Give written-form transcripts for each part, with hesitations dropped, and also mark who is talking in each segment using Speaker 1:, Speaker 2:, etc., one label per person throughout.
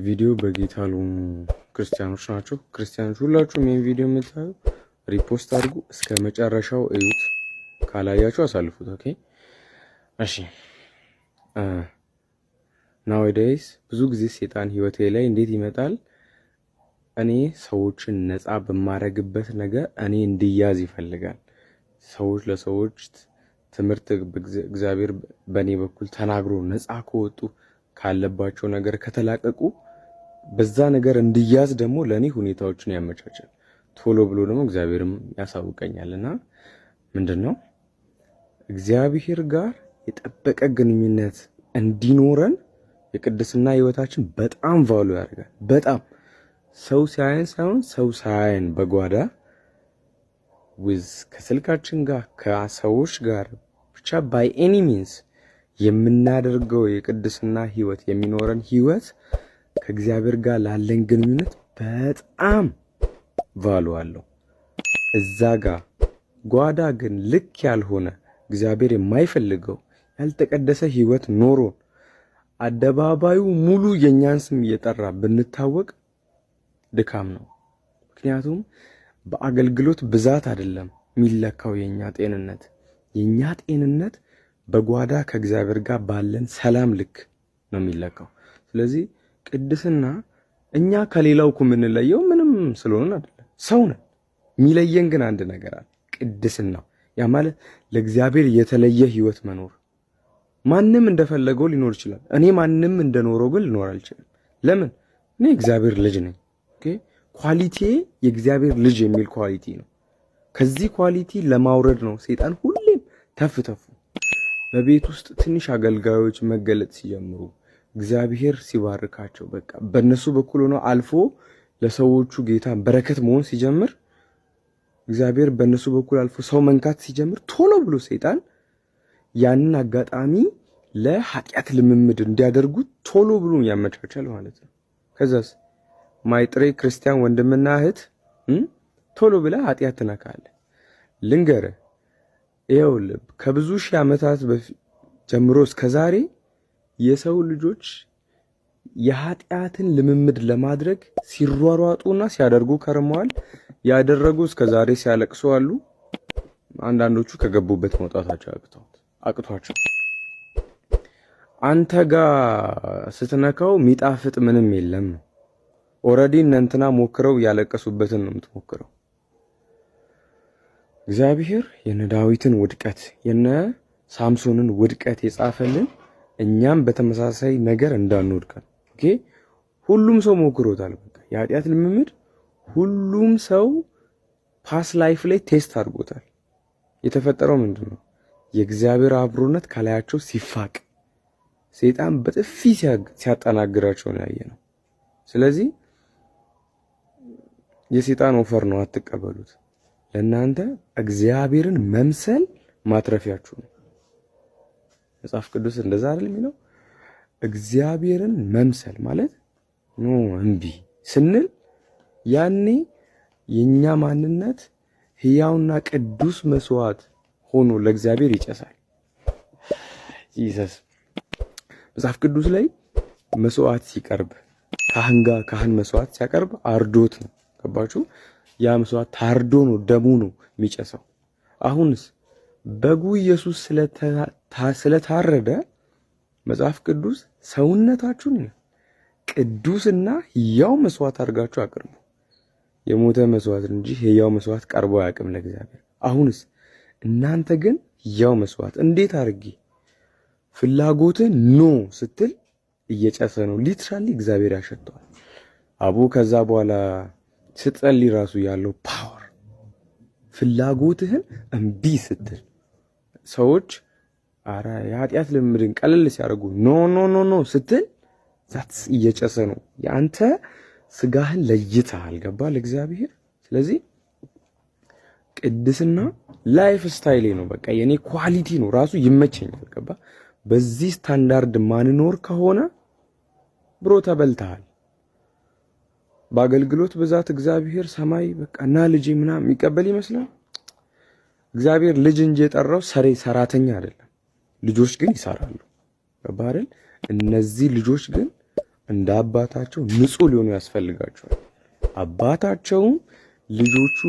Speaker 1: ቪዲዮ በጌታ ያልሆኑ ክርስቲያኖች ናቸው። ክርስቲያኖች ሁላችሁም ይህን ቪዲዮ የምታዩ ሪፖስት አድርጉ፣ እስከ መጨረሻው እዩት። ካላያችሁ አሳልፉት። ኦኬ እሺ። ናውዴይስ ብዙ ጊዜ ሴጣን ህይወቴ ላይ እንዴት ይመጣል? እኔ ሰዎችን ነፃ በማረግበት ነገር እኔ እንድያዝ ይፈልጋል። ሰዎች ለሰዎች ትምህርት እግዚአብሔር በእኔ በኩል ተናግሮ ነፃ ከወጡ ካለባቸው ነገር ከተላቀቁ በዛ ነገር እንድያዝ ደግሞ ለኔ ሁኔታዎችን ያመቻቻል። ቶሎ ብሎ ደግሞ እግዚአብሔርም ያሳውቀኛልና ምንድነው እግዚአብሔር ጋር የጠበቀ ግንኙነት እንዲኖረን የቅድስና ህይወታችን በጣም ቫሉ ያደርጋል። በጣም ሰው ሲያየን ሳይሆን ሰው ሳያየን በጓዳ ከስልካችን ጋር ከሰዎች ጋር ብቻ ባይ ኤኒ ሚንስ የምናደርገው የቅድስና ህይወት የሚኖረን ህይወት ከእግዚአብሔር ጋር ላለን ግንኙነት በጣም ቫሉ አለው። እዛ ጋር ጓዳ ግን ልክ ያልሆነ እግዚአብሔር የማይፈልገው ያልተቀደሰ ህይወት ኖሮ አደባባዩ ሙሉ የኛን ስም እየጠራ ብንታወቅ ድካም ነው። ምክንያቱም በአገልግሎት ብዛት አይደለም የሚለካው የኛ ጤንነት። የኛ ጤንነት በጓዳ ከእግዚአብሔር ጋር ባለን ሰላም ልክ ነው የሚለካው። ስለዚህ ቅድስና እኛ ከሌላው የምንለየው ምንም ስለሆነ አይደለም፣ ሰው ነን። የሚለየን ግን አንድ ነገር አለ፣ ቅድስና። ያ ማለት ለእግዚአብሔር የተለየ ህይወት መኖር። ማንም እንደፈለገው ሊኖር ይችላል። እኔ ማንም እንደኖረው ግን ልኖር አልችልም። ለምን? እኔ እግዚአብሔር ልጅ ነኝ። ኦኬ ኳሊቲ የእግዚአብሔር ልጅ የሚል ኳሊቲ ነው። ከዚህ ኳሊቲ ለማውረድ ነው ሰይጣን ሁሌም ተፍተፉ። በቤት ውስጥ ትንሽ አገልጋዮች መገለጥ ሲጀምሩ እግዚአብሔር ሲባርካቸው በቃ በእነሱ በኩል ሆኖ አልፎ ለሰዎቹ ጌታ በረከት መሆን ሲጀምር እግዚአብሔር በእነሱ በኩል አልፎ ሰው መንካት ሲጀምር ቶሎ ብሎ ሰይጣን ያንን አጋጣሚ ለኃጢአት ልምምድ እንዲያደርጉት ቶሎ ብሎ ያመቻቻል ማለት ነው። ከዛስ ማይጥሬ ክርስቲያን ወንድምና እህት ቶሎ ብላ ኃጢአት ትነካለህ። ልንገርህ ይኸውልህ ከብዙ ሺህ ዓመታት ጀምሮ እስከ ዛሬ የሰው ልጆች የኃጢአትን ልምምድ ለማድረግ ሲሯሯጡና ሲያደርጉ ከርመዋል። ያደረጉ እስከ ዛሬ ሲያለቅሱ አሉ። አንዳንዶቹ ከገቡበት መውጣታቸው አቅቷቸው አንተ ጋር ስትነካው ሚጣፍጥ ምንም የለም ነው። ኦሬዲ እንትና ሞክረው ያለቀሱበትን ነው የምትሞክረው። እግዚአብሔር የነ ዳዊትን ውድቀት የነ ሳምሶንን ውድቀት የጻፈልን እኛም በተመሳሳይ ነገር እንዳንወድቅ። ኦኬ ሁሉም ሰው ሞክሮታል። በቃ የኃጢአት ልምምድ ሁሉም ሰው ፓስ ላይፍ ላይ ቴስት አድርጎታል። የተፈጠረው ምንድነው? የእግዚአብሔር አብሮነት ከላያቸው ሲፋቅ ሰይጣን በጥፊ ሲያጠናግራቸው ነው ያየነው። ስለዚህ የሰይጣን ኦፈር ነው፣ አትቀበሉት። ለእናንተ እግዚአብሔርን መምሰል ማትረፊያችሁ ነው። መጽሐፍ ቅዱስ እንደዛ አይደል የሚለው? እግዚአብሔርን መምሰል ማለት ኖ እምቢ ስንል ያኔ የኛ ማንነት ሕያውና ቅዱስ መስዋዕት ሆኖ ለእግዚአብሔር ይጨሳል። ጂሰስ መጽሐፍ ቅዱስ ላይ መስዋዕት ሲቀርብ ካህን መስዋዕት ሲያቀርብ አርዶት ነው። ገባችሁ? ያ መስዋዕት ታርዶ ነው፣ ደሙ ነው የሚጨሰው። አሁንስ በጉ ኢየሱስ ስለታረደ መጽሐፍ ቅዱስ ሰውነታችሁን ቅዱስና ሕያው መስዋዕት አድርጋችሁ አቅርቡ። የሞተ መስዋዕት እንጂ ሕያው መስዋዕት ቀርቦ አያውቅም ለእግዚአብሔር። አሁንስ እናንተ ግን ሕያው መስዋዕት እንዴት አድርጌ ፍላጎትን ኖ ስትል እየጨሰ ነው። ሊትራሊ እግዚአብሔር ያሸተዋል አቡ። ከዛ በኋላ ስትጸልይ ራሱ ያለው ፓወር ፍላጎትህን እምቢ ስትል ሰዎች አረ የኃጢአት ልምምድን ቀለል ሲያደርጉ ኖ ኖ ኖ ኖ ስትል ዛትስ እየጨሰ ነው። ያንተ ስጋህን ለይተሃል። ገባ ለእግዚአብሔር። ስለዚህ ቅድስና ላይፍ ስታይሌ ነው። በቃ የኔ ኳሊቲ ነው፣ ራሱ ይመቸኛል። ገባ በዚህ ስታንዳርድ ማንኖር ከሆነ ብሮ ተበልተሃል። በአገልግሎት ብዛት እግዚአብሔር ሰማይ በቃ እና ልጅ ምናምን የሚቀበል ይመስላል። እግዚአብሔር ልጅ እንጂ የጠራው ሰራተኛ አይደለም። ልጆች ግን ይሰራሉ። ገባ አይደል? እነዚህ ልጆች ግን እንደ አባታቸው ንጹህ ሊሆኑ ያስፈልጋቸዋል። አባታቸውም ልጆቹ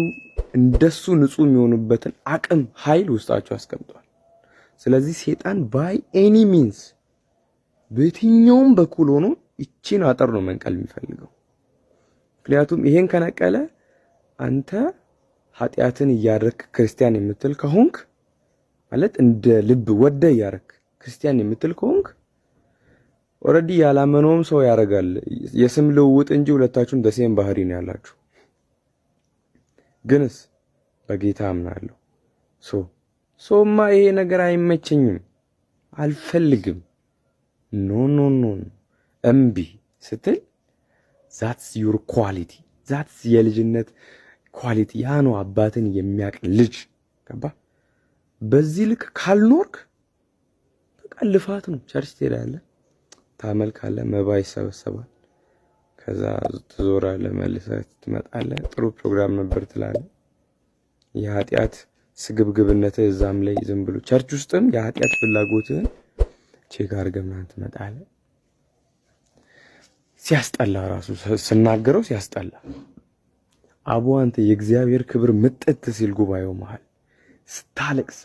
Speaker 1: እንደሱ ንጹህ የሚሆኑበትን አቅም ኃይል ውስጣቸው አስቀምጧል። ስለዚህ ሰይጣን ባይ ኤኒ ሚንስ በየትኛውም በኩል ሆኖ ይቺን አጥር ነው መንቀል የሚፈልገው። ምክንያቱም ይሄን ከነቀለ አንተ ኃጢአትን እያደረክ ክርስቲያን የምትል ከሆንክ ማለት እንደ ልብ ወደ እያደረክ ክርስቲያን የምትል ከሆንክ ኦልሬዲ ያላመነውም ሰው ያደርጋል። የስም ልውውጥ እንጂ ሁለታችሁም ደሴም ባህሪ ነው ያላችሁ። ግንስ በጌታ አምናለሁ። ሶማ ይሄ ነገር አይመቸኝም፣ አልፈልግም፣ ኖ ኖ ኖ እምቢ ስትል ዛትስ ዩር ኳሊቲ፣ ዛትስ የልጅነት ኳሊቲ። ያ ነው አባትን የሚያቅ ልጅ። ገባ? በዚህ ልክ ካልኖርክ በቃ ልፋት ነው። ቸርች ትሄዳለህ፣ ታመልካለህ፣ መባ ይሰበሰባል፣ ከዛ ትዞራለህ፣ መልሰህ ትመጣለህ። ጥሩ ፕሮግራም ነበር ትላለህ። የኃጢአት ስግብግብነትህ እዛም ላይ ዝም ብሎ ቸርች ውስጥም የኃጢአት ፍላጎትህን ቼክ አድርገህ ምናምን ትመጣለህ። ሲያስጠላ ራሱ ስናገረው ሲያስጠላ። አቦ አንተ የእግዚአብሔር ክብር ምጥት ሲል ጉባኤው መሃል ስታለቅስ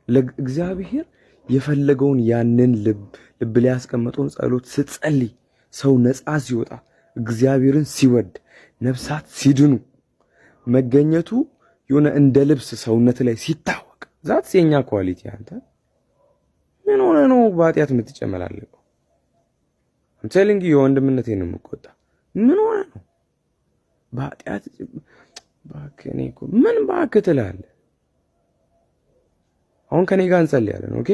Speaker 1: ለእግዚአብሔር የፈለገውን ያንን ልብ ላይ ያስቀመጠውን ጸሎት ስትጸልይ ሰው ነፃ ሲወጣ እግዚአብሔርን ሲወድ ነፍሳት ሲድኑ መገኘቱ የሆነ እንደ ልብስ ሰውነት ላይ ሲታወቅ ዛት የኛ ኳሊቲ። አንተ ምን ሆነ ነው በኃጢአት የምትጨመላለቀው? ቴሊንግ የወንድምነቴን ነው የምቆጣ። ምን ሆነ ነው በኃጢአት ባከኔ እኮ ምን ባክ ትላለህ? አሁን ከኔ ጋር እንጸልያለን። ኦኬ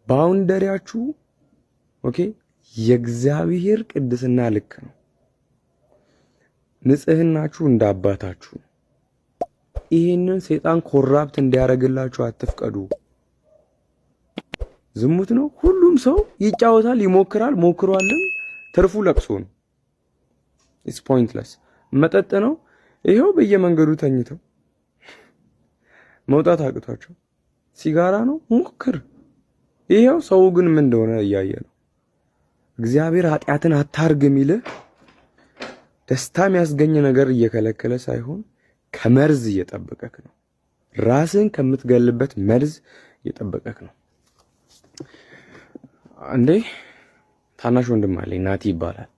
Speaker 1: ባውንደሪያችሁ ኦኬ የእግዚአብሔር ቅድስና ልክ ነው። ንጽህናችሁ እንደ አባታችሁ። ይሄንን ሰይጣን ኮራፕት እንዲያደርግላችሁ አትፍቀዱ። ዝሙት ነው። ሁሉም ሰው ይጫወታል፣ ይሞክራል፣ ሞክሯልም። ትርፉ ለቅሶ ነው። ኢትስ ፖይንትለስ። መጠጥ ነው። ይሄው በየመንገዱ ተኝተው መውጣት አቅቷቸው። ሲጋራ ነው፣ ሞክር። ይሄው ሰው ግን ምን እንደሆነ እያየ ነው። እግዚአብሔር ኃጢአትን አታርግ የሚልህ ደስታ የሚያስገኝ ነገር እየከለከለ ሳይሆን ከመርዝ እየጠበቀክ ነው። ራስን ከምትገልበት መርዝ እየጠበቀክ ነው። አንዴ ታናሽ ወንድም አለኝ ናቲ ይባላል።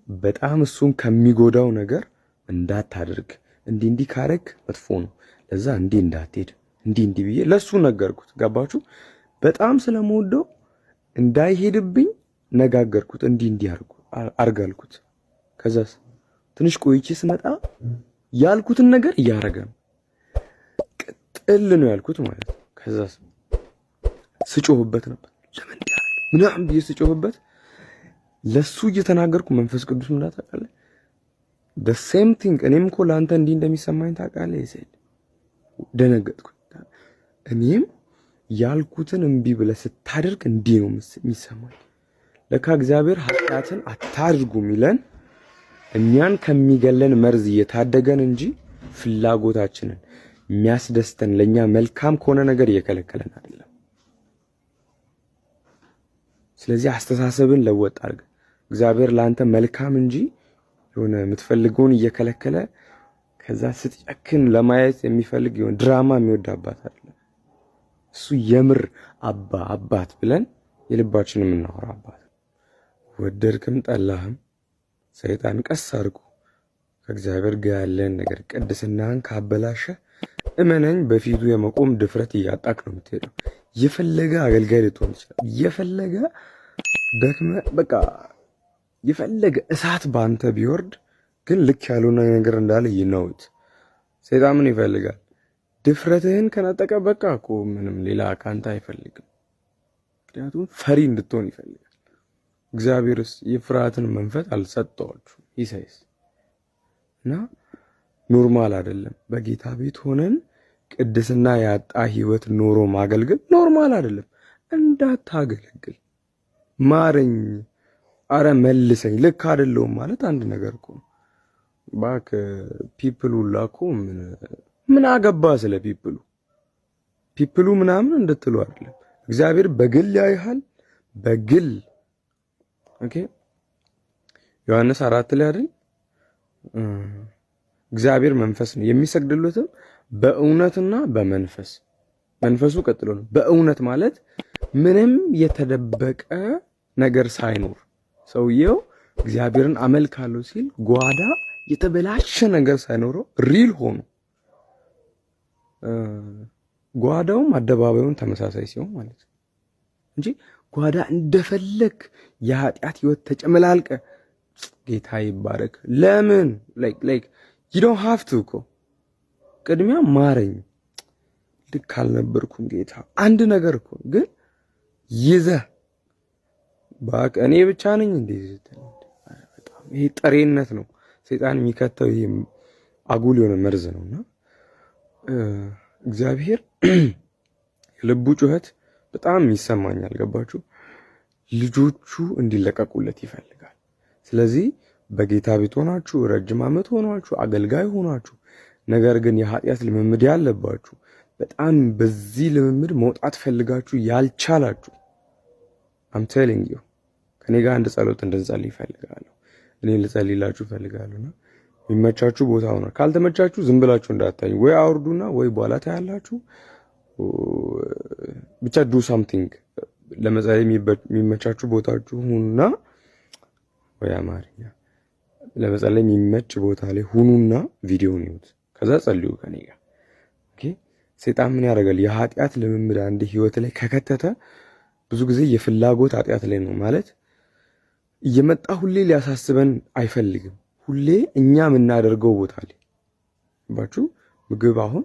Speaker 1: በጣም እሱን ከሚጎዳው ነገር እንዳታደርግ፣ እንዲህ ካረክ መጥፎ ነው፣ ለዛ እንዲህ እንዳትሄድ፣ እንዲህ ብዬ ለሱ ነገርኩት። ገባችሁ? በጣም ስለምወደው እንዳይሄድብኝ ነጋገርኩት። እንዲህ አርጋልኩት። ከዛስ ትንሽ ቆይቼ ስመጣ ያልኩትን ነገር እያረገ ነው። ቅጥል ነው ያልኩት ማለት ነው። ከዛስ ስጮህበት ነበር። ለምን ያረግ ምናምን ብዬ ስጮህበት ለሱ እየተናገርኩ መንፈስ ቅዱስ ምን ታውቃለህ? the same thing እኔም እኮ ለአንተ እንዲህ እንደሚሰማኝ ታውቃለህ ይሰል ደነገጥኩ። እኔም ያልኩትን እምቢ ብለህ ስታደርግ እንዲህ ነው የሚሰማኝ። ለካ እግዚአብሔር ኃጢአትን አታድርጉ የሚለን እኛን ከሚገለን መርዝ እየታደገን እንጂ ፍላጎታችንን የሚያስደስተን ለኛ መልካም ከሆነ ነገር እየከለከለን አይደለም። ስለዚህ አስተሳሰብን ለወጥ አድርግ። እግዚአብሔር ለአንተ መልካም እንጂ የሆነ የምትፈልገውን እየከለከለ ከዛ ስትጨክን ለማየት የሚፈልግ የሆነ ድራማ የሚወድ አባት አይደለም። እሱ የምር አባት ብለን የልባችንን የምናወራ አባት። ወደድክም ጠላህም ሰይጣን ቀስ አድርጎ ከእግዚአብሔር ጋር ያለን ነገር ቅድስናን ካበላሸ እመነኝ በፊቱ የመቆም ድፍረት እያጣክ ነው የምትሄደው። የፈለገ አገልጋይ ልትሆን ይችላል። የፈለገ ደክመ በቃ የፈለገ እሳት ባንተ ቢወርድ ግን ልክ ያልሆነ ነገር እንዳለ ይነውት። ሰይጣን ምን ይፈልጋል? ድፍረትህን ከነጠቀ በቃ እኮ ምንም ሌላ ካንተ አይፈልግም። ምክንያቱም ፈሪ እንድትሆን ይፈልጋል። እግዚአብሔርስ የፍርሃትን መንፈስ አልሰጠዋችሁም ይሳይስ እና ኖርማል አይደለም። በጌታ ቤት ሆነን ቅድስና ያጣ ህይወት ኖሮ ማገልገል ኖርማል አይደለም። እንዳታገለግል ማረኝ፣ አረ መልሰኝ፣ ልክ አይደለሁም ማለት አንድ ነገር እኮ ነው። ባክ ፒፕሉ ላኮ ምን አገባ ስለ ፒፕሉ ምናምን እንድትሉ አይደለም። እግዚአብሔር በግል ያይሃል፣ በግል ኦኬ ዮሐንስ 4 ላይ አይደል እግዚአብሔር መንፈስ ነው የሚሰግድሉትም በእውነትና በመንፈስ መንፈሱ ቀጥሎ ነው። በእውነት ማለት ምንም የተደበቀ ነገር ሳይኖር ሰውየው እግዚአብሔርን አመልካለሁ ሲል ጓዳ የተበላሸ ነገር ሳይኖረው ሪል ሆኖ ጓዳውም አደባባዩን ተመሳሳይ ሲሆን ማለት ነው እንጂ ጓዳ እንደፈለግ የኃጢአት ህይወት ተጨመላልቀ ጌታ ይባረክ። ለምን ላይክ you don't have to እኮ ቅድሚያ ማረኝ ልክ አልነበርኩም ጌታ አንድ ነገር እኮ ግን ይዘህ ባክ እኔ ብቻ ነኝ እንደዚህ በጣም ይሄ ጠሬነት ነው ሰይጣን የሚከተው ይሄ አጉል የሆነ መርዝ ነውና እግዚአብሔር የልቡ ጩኸት በጣም ይሰማኛል። ገባችሁ? ልጆቹ እንዲለቀቁለት ይፈልጋል። ስለዚህ በጌታ ቤት ሆናችሁ ረጅም ዓመት ሆናችሁ አገልጋይ ሆናችሁ ነገር ግን የኃጢአት ልምምድ ያለባችሁ በጣም በዚህ ልምምድ መውጣት ፈልጋችሁ ያልቻላችሁ I'm telling you ከኔ ጋር አንድ ጸሎት እንድንጸልይ ይፈልጋለሁ። እኔ ልጸልይላችሁ ፈልጋለሁና የሚመቻችሁ ቦታ ሆነ ካልተመቻችሁ ዝም ብላችሁ እንዳታዩ ወይ አውርዱና ወይ በኋላ ታያላችሁ። ብቻ do something ለመጸለይ የሚመቻችሁ ቦታችሁ ሁኑና ወይ አማርኛ ለመጸለይ የሚመች ቦታ ላይ ሁኑና ቪዲዮውን ይዩት ከዛ ጸልዩ ከኔ ጋር ኦኬ። ሰይጣን ምን ያደርጋል? የኃጢአት ልምምድ አንድ ህይወት ላይ ከከተተ ብዙ ጊዜ የፍላጎት ኃጢአት ላይ ነው ማለት እየመጣ ሁሌ ሊያሳስበን አይፈልግም። ሁሌ እኛ የምናደርገው ቦታ ላይ ባችሁ ምግብ አሁን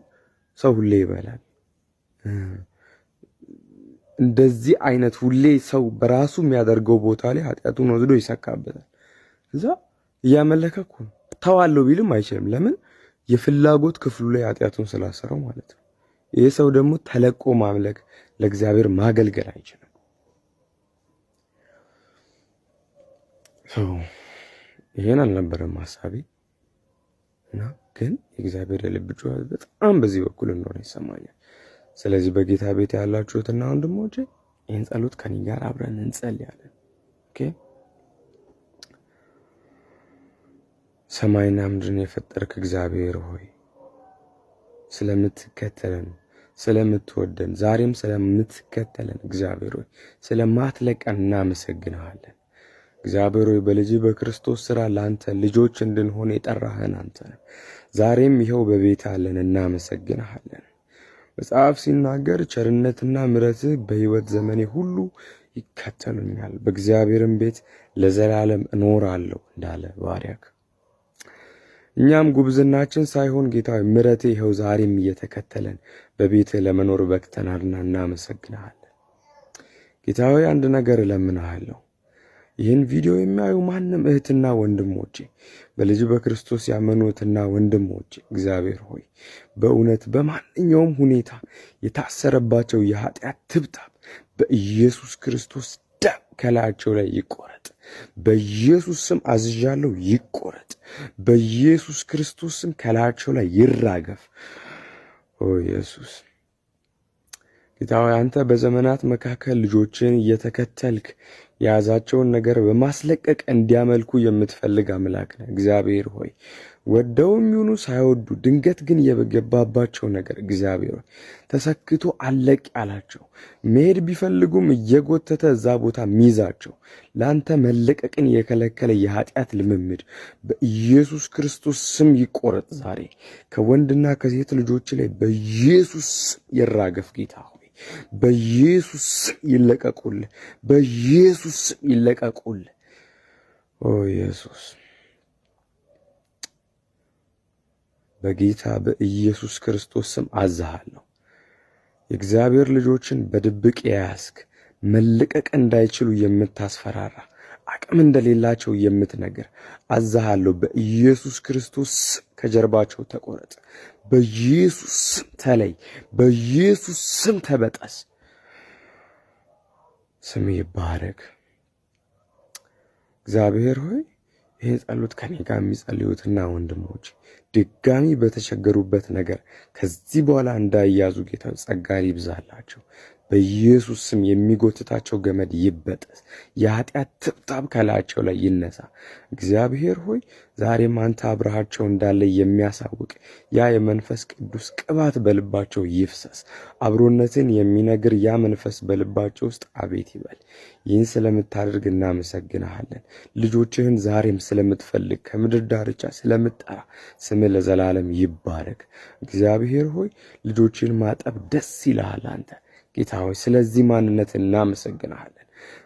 Speaker 1: ሰው ሁሌ ይበላል። እንደዚህ አይነት ሁሌ ሰው በራሱ የሚያደርገው ቦታ ላይ ኃጢአቱን ወስዶ ይሰካበታል። እዛ እያመለከኩ ተዋለው ቢልም አይችልም። ለምን? የፍላጎት ክፍሉ ላይ ኃጢአቱን ስላሰረው ማለት ነው። ይሄ ሰው ደግሞ ተለቆ ማምለክ ለእግዚአብሔር ማገልገል አይችልም። ይሄን አልነበረም ሐሳቤ እና ግን የእግዚአብሔር የልብ ጩኸት በጣም በዚህ በኩል እንደሆነ ይሰማኛል። ስለዚህ በጌታ ቤት ያላችሁትና ወንድሞቼ ይህን ጸሎት ከኔ ጋር አብረን እንጸልያለን። ኦኬ። ሰማይና ምድርን የፈጠርክ እግዚአብሔር ሆይ ስለምትከተለን ስለምትወደን ዛሬም ስለምትከተለን እግዚአብሔር ሆይ ስለማትለቀን እናመሰግንሃለን። እግዚአብሔር ሆይ በልጅ በክርስቶስ ሥራ ላንተ ልጆች እንድንሆን የጠራህን አንተ ነህ። ዛሬም ይኸው በቤት አለን እናመሰግንሃለን። መጽሐፍ ሲናገር ቸርነትና ምሕረትህ በሕይወት ዘመኔ ሁሉ ይከተሉኛል በእግዚአብሔርም ቤት ለዘላለም እኖራለሁ እንዳለ ባሪያክ እኛም ጉብዝናችን ሳይሆን ጌታ ምሕረትህ ይኸው ዛሬም እየተከተለን በቤትህ ለመኖር በቅተናልና እናመሰግንሃለን። ጌታ ሆይ አንድ ነገር እለምንሃለሁ። ይህን ቪዲዮ የሚያዩ ማንም እህትና ወንድሞቼ በልጅ በክርስቶስ ያመኑትና ወንድሞቼ እግዚአብሔር ሆይ በእውነት በማንኛውም ሁኔታ የታሰረባቸው የኃጢአት ትብታብ በኢየሱስ ክርስቶስ ደም ከላያቸው ላይ ይቆረጥ። በኢየሱስ ስም አዝዣለሁ፣ ይቆረጥ። በኢየሱስ ክርስቶስ ስም ከላያቸው ላይ ይራገፍ። ኦ ኢየሱስ ጌታ ሆይ አንተ በዘመናት መካከል ልጆችን እየተከተልክ የያዛቸውን ነገር በማስለቀቅ እንዲያመልኩ የምትፈልግ አምላክ ነህ። እግዚአብሔር ሆይ ወደውም ይሁኑ ሳይወዱ ድንገት ግን የገባባቸው ነገር እግዚአብሔር ሆይ ተሰክቶ አለቅ ያላቸው መሄድ ቢፈልጉም እየጎተተ እዛ ቦታ ሚዛቸው ላንተ መለቀቅን የከለከለ የኃጢአት ልምምድ በኢየሱስ ክርስቶስ ስም ይቆረጥ። ዛሬ ከወንድና ከሴት ልጆች ላይ በኢየሱስ ስም ይራገፍ። ጌታ ሆይ በኢየሱስ ስም ይለቀቁልህ። በኢየሱስ ስም ይለቀቁልህ። ኦ ኢየሱስ በጌታ በኢየሱስ ክርስቶስ ስም አዝሃለሁ። የእግዚአብሔር ልጆችን በድብቅ የያዝክ መለቀቅ እንዳይችሉ የምታስፈራራ አቅም እንደሌላቸው የምትነግር አዝሃለሁ። በኢየሱስ ክርስቶስ ስም ከጀርባቸው ተቆረጥ። በኢየሱስ ስም ተለይ። በኢየሱስ ስም ተበጠስ። ስም ይባረክ። እግዚአብሔር ሆይ ይህ ጸሎት ከኔ ጋር የሚጸልዩትና ወንድሞች ድጋሚ በተቸገሩበት ነገር ከዚህ በኋላ እንዳያዙ ጌታ ጸጋ ይብዛላቸው። በኢየሱስ ስም የሚጎትታቸው ገመድ ይበጠስ። የኃጢአት ትብታብ ከላያቸው ላይ ይነሳ። እግዚአብሔር ሆይ ዛሬም አንተ አብረሃቸው እንዳለ የሚያሳውቅ ያ የመንፈስ ቅዱስ ቅባት በልባቸው ይፍሰስ። አብሮነትን የሚነግር ያ መንፈስ በልባቸው ውስጥ አቤት ይበል። ይህን ስለምታደርግ እናመሰግንሃለን። ልጆችህን ዛሬም ስለምትፈልግ ከምድር ዳርቻ ስለምትጠራ ስምህ ለዘላለም ይባረክ። እግዚአብሔር ሆይ ልጆችን ማጠብ ደስ ይልሃል አንተ ጌታ ሆይ። ስለዚህ ማንነት እናመሰግንሃለን።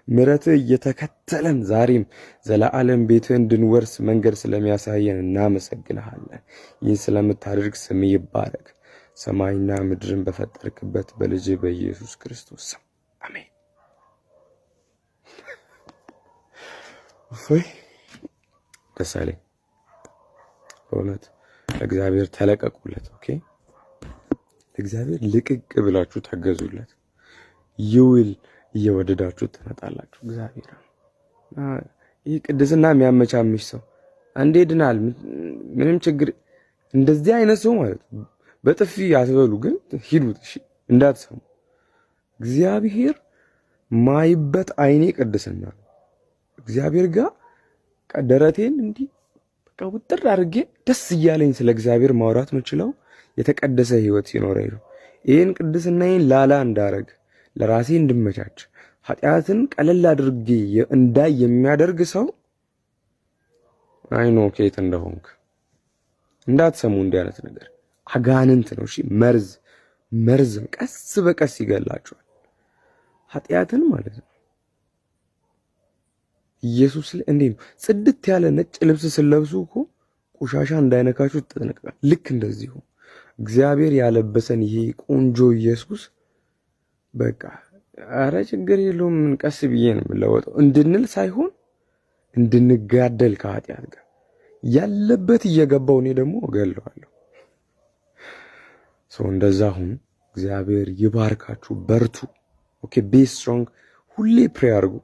Speaker 1: ምሕረትህ እየተከተለን ዛሬም ዘላለም ቤትህ እንድንወርስ መንገድ ስለሚያሳየን እናመሰግንሃለን። ይህን ስለምታደርግ ስምህ ይባረክ። ሰማይና ምድርን በፈጠርክበት በልጅ በኢየሱስ ክርስቶስ ስም አሜን። እፎይ ደስ አለኝ በእውነት። ለእግዚአብሔር ተለቀቁለት። ኦኬ ለእግዚአብሔር ልቅቅ ብላችሁ ተገዙለት። ይውል እየወደዳችሁ ትመጣላችሁ። እግዚአብሔር ይህ ቅድስና የሚያመቻምሽ ሰው አንዴ ድናል፣ ምንም ችግር እንደዚህ አይነት ሰው ማለት ነው። በጥፊ አትበሉ፣ ግን ሂዱት። እሺ እንዳትሰሙ። እግዚአብሔር ማይበት አይኔ ቅድስና ነው። እግዚአብሔር ጋር ደረቴን እንዲህ በቃ ውጥር አድርጌ ደስ እያለኝ ስለ እግዚአብሔር ማውራት ምችለው የተቀደሰ ህይወት ሲኖረኝ ነው። ይህን ቅድስናዬን ላላ እንዳረግ ለራሴ እንድመቻች ኃጢአትን ቀለል አድርጌ እንዳይ የሚያደርግ ሰው አይኖ ከየት እንደሆንክ እንዳትሰሙ። እንዲህ አይነት ነገር አጋንንት ነው። እሺ መርዝ ቀስ በቀስ ይገላችኋል። ኃጢአትን ማለት ነው። ኢየሱስ እንዴ ነው ጽድት ያለ ነጭ ልብስ ስለብሱ እኮ ቆሻሻ እንዳይነካችሁ ተጠንቀቃችሁ። ልክ እንደዚሁ እግዚአብሔር ያለበሰን ይሄ ቆንጆ ኢየሱስ በቃ አረ ችግር የለውም ቀስ ብዬ ነው የምለወጠው እንድንል ሳይሆን እንድንጋደል ከኃጢአት ጋር ያለበት እየገባው እኔ ደግሞ እገለዋለሁ። እንደዛ ሁኑ። እግዚአብሔር ይባርካችሁ። በርቱ። ኦኬ ቢ ስትሮንግ። ሁሌ ፕሬ አድርጉ።